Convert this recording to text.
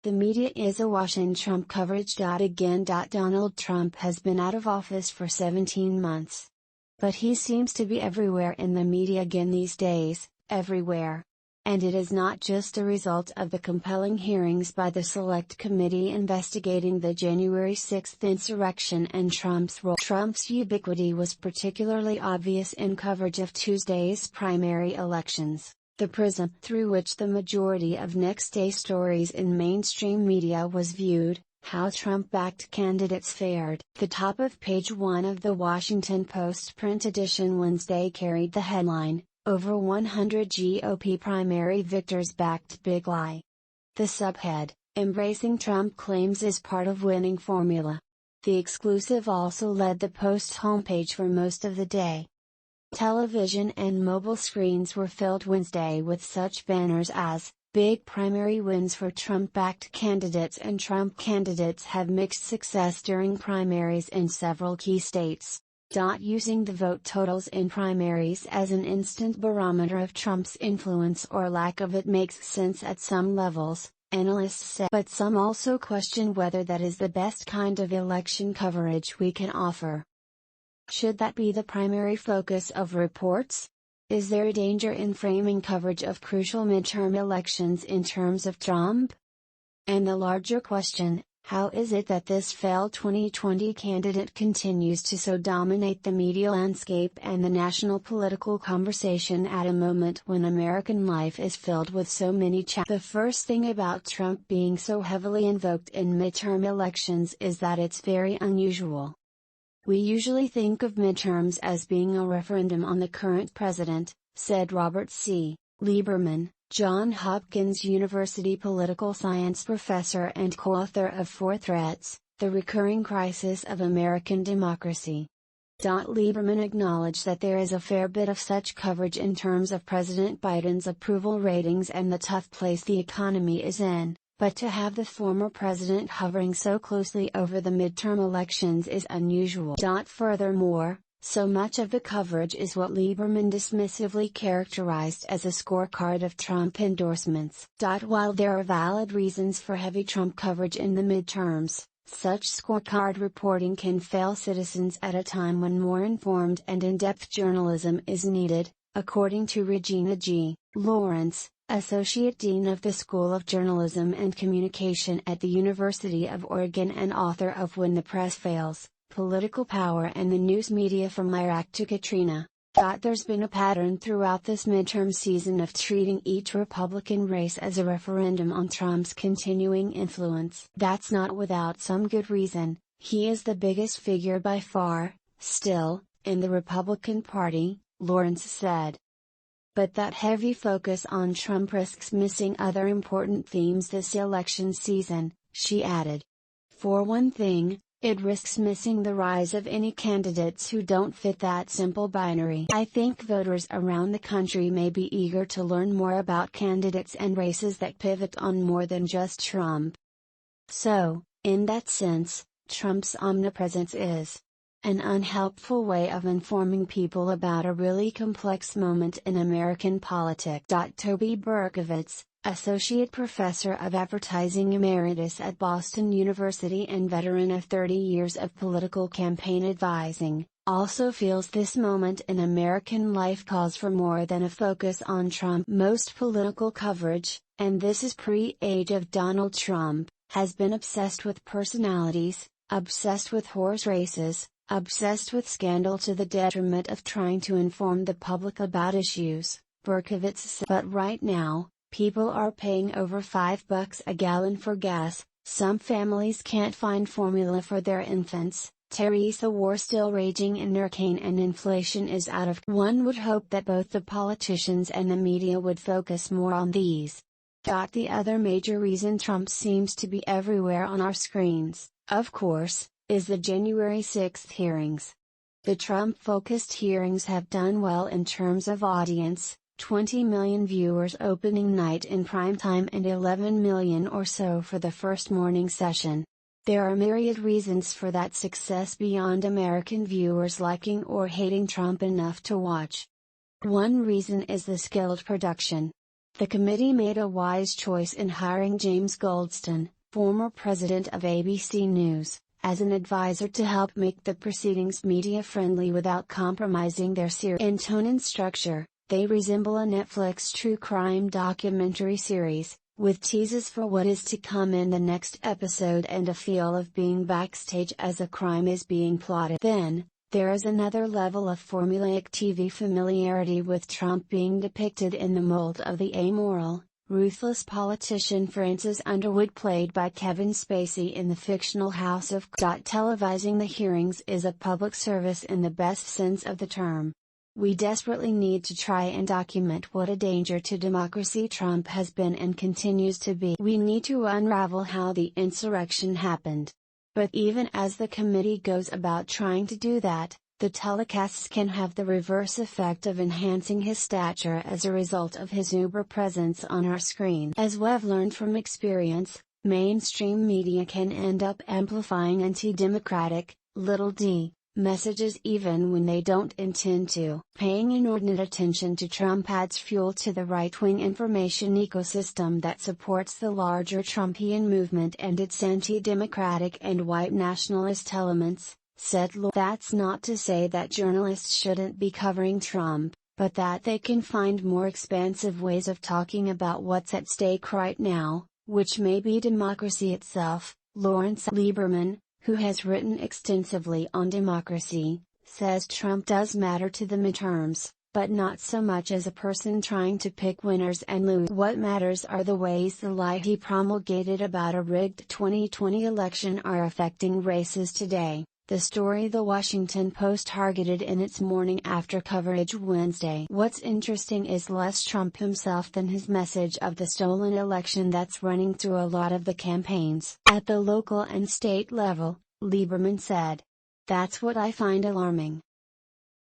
The media is awash in Trump coverage. Again. Donald Trump has been out of office for 17 months. But he seems to be everywhere in the media again these days, everywhere. And it is not just a result of the compelling hearings by the Select Committee investigating the January 6 insurrection and Trump's role. Trump's ubiquity was particularly obvious in coverage of Tuesday's primary elections. The prism through which the majority of next-day stories in mainstream media was viewed, how Trump-backed candidates fared. The top of page 1 of the Washington Post print edition Wednesday carried the headline, "Over 100 GOP primary victors backed Big Lie." The subhead, "Embracing Trump Claims is Part of Winning Formula." The exclusive also led the Post's homepage for most of the day. Television and mobile screens were filled Wednesday with such banners as, "Big primary wins for Trump-backed candidates," and "Trump candidates have mixed success during primaries in several key states." Using the vote totals in primaries as an instant barometer of Trump's influence or lack of it makes sense at some levels, analysts say. But some also question whether that is the best kind of election coverage we can offer. Should that be the primary focus of reports? Is there a danger in framing coverage of crucial midterm elections in terms of Trump? And the larger question, how is it that this failed 2020 candidate continues to so dominate the media landscape and the national political conversation at a moment when American life is filled with so many challenges? The first thing about Trump being so heavily invoked in midterm elections is that it's very unusual. "We usually think of midterms as being a referendum on the current president," said Robert C. Lieberman, Johns Hopkins University political science professor and co-author of Four Threats, The Recurring Crisis of American Democracy. Lieberman acknowledged that there is a fair bit of such coverage in terms of President Biden's approval ratings and the tough place the economy is in. But to have the former president hovering so closely over the midterm elections is unusual. Furthermore, so much of the coverage is what Lieberman dismissively characterized as a scorecard of Trump endorsements. While there are valid reasons for heavy Trump coverage in the midterms, such scorecard reporting can fail citizens at a time when more informed and in-depth journalism is needed, according to Regina G. Lawrence, Associate Dean of the School of Journalism and Communication at the University of Oregon and author of When the Press Fails, Political Power and the News Media from Iraq to Katrina. There's been a pattern throughout this midterm season of treating each Republican race as a referendum on Trump's continuing influence. That's not without some good reason. He is the biggest figure by far, still, in the Republican Party, Lawrence said. But that heavy focus on Trump risks missing other important themes this election season, she added. For one thing, it risks missing the rise of any candidates who don't fit that simple binary. I think voters around the country may be eager to learn more about candidates and races that pivot on more than just Trump. So, in that sense, Trump's omnipresence is an unhelpful way of informing people about a really complex moment in American politics. Toby Berkowitz, Associate Professor of Advertising Emeritus at Boston University and veteran of 30 years of political campaign advising, also feels this moment in American life calls for more than a focus on Trump. Most political coverage, and this is pre-age of Donald Trump, has been obsessed with personalities, obsessed with horse races, obsessed with scandal to the detriment of trying to inform the public about issues, Berkowitz said. But right now, people are paying over $5 a gallon for gas, some families can't find formula for their infants, Teresa war still raging in Ukraine and inflation is out of. One would hope that both the politicians and the media would focus more on these. The other major reason Trump seems to be everywhere on our screens, of course, is the January 6 hearings. The Trump-focused hearings have done well in terms of audience, 20 million viewers opening night in primetime and 11 million or so for the first morning session. There are myriad reasons for that success beyond American viewers liking or hating Trump enough to watch. One reason is the skilled production. The committee made a wise choice in hiring James Goldston, former president of ABC News, as an advisor to help make the proceedings media-friendly without compromising their series. In tone and structure, they resemble a Netflix true crime documentary series, with teases for what is to come in the next episode and a feel of being backstage as a crime is being plotted. Then, there is another level of formulaic TV familiarity with Trump being depicted in the mold of the amoral, ruthless politician Francis Underwood, played by Kevin Spacey in the fictional House of Cards. Televising the hearings is a public service in the best sense of the term. We desperately need to try and document what a danger to democracy Trump has been and continues to be. We need to unravel how the insurrection happened. But even as the committee goes about trying to do that, the telecasts can have the reverse effect of enhancing his stature as a result of his uber presence on our screen. As we've learned from experience, mainstream media can end up amplifying anti-democratic, little d, messages even when they don't intend to. Paying inordinate attention to Trump adds fuel to the right-wing information ecosystem that supports the larger Trumpian movement and its anti-democratic and white nationalist elements, said Law. That's not to say that journalists shouldn't be covering Trump, but that they can find more expansive ways of talking about what's at stake right now, which may be democracy itself. Lawrence Lieberman, who has written extensively on democracy, says Trump does matter to the midterms, but not so much as a person trying to pick winners and losers. What matters are the ways the lie he promulgated about a rigged 2020 election are affecting races today, the story The Washington Post targeted in its morning after coverage Wednesday. What's interesting is less Trump himself than his message of the stolen election that's running through a lot of the campaigns. At the local and state level, Lieberman said. That's what I find alarming.